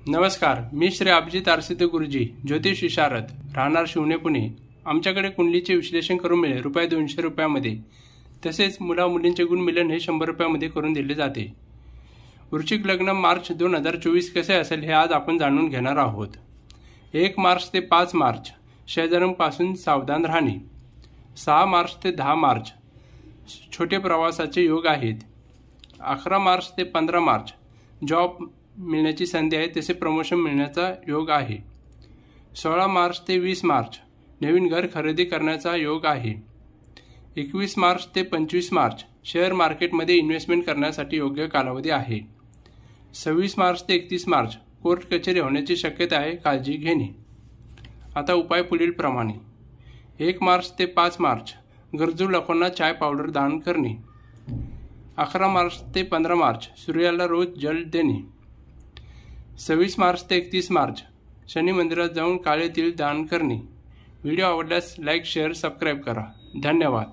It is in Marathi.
नमस्कार, मी श्री अभिजित आरसिद्ध गुरुजी, ज्योतिष विशारद, राहणार शिवणे, पुणे। आमच्याकडे कुंडलीचे विश्लेषण करून मिळेल ₹200 तसेच मुला मुलींचे गुण मिलन हे ₹100 करून दिले जाते। वृश्चिक लग्न मार्च 2024 कसे असेल हे आज आपण जाणून घेणार आहोत। 1 मार्च ते 5 मार्च शेजाऱ्यांपासून सावधान राहणे। 6 मार्च ते 10 मार्च छोटे प्रवासाचे योग आहेत। 11 मार्च ते 15 मार्च जॉब मिळण्याची संधी आहे, तसे प्रमोशन मिळण्याचा योग आहे। 16 मार्च ते 20 मार्च नवीन घर खरेदी करण्याचा योग आहे। 21 मार्च ते 25 मार्च शेअर मार्केटमध्ये इन्व्हेस्टमेंट करण्यासाठी योग्य कालावधी आहे। 26 मार्च ते 31 मार्च कोर्ट कचेरी होण्याची शक्यता आहे, काळजी घेणे। आता उपाय पुढील प्रमाणे। 1 मार्च ते 5 मार्च गरजू लोकांना चाय पावडर दान करणे। 11 मार्च ते 15 मार्च सूर्याला रोज जल देणे। 26 मार्च ते 31 मार्च शनी मंदिरात जाऊन काळे तीळ दान करणे। व्हिडिओ आवडल्यास लाईक, शेअर, सबस्क्राईब करा। धन्यवाद।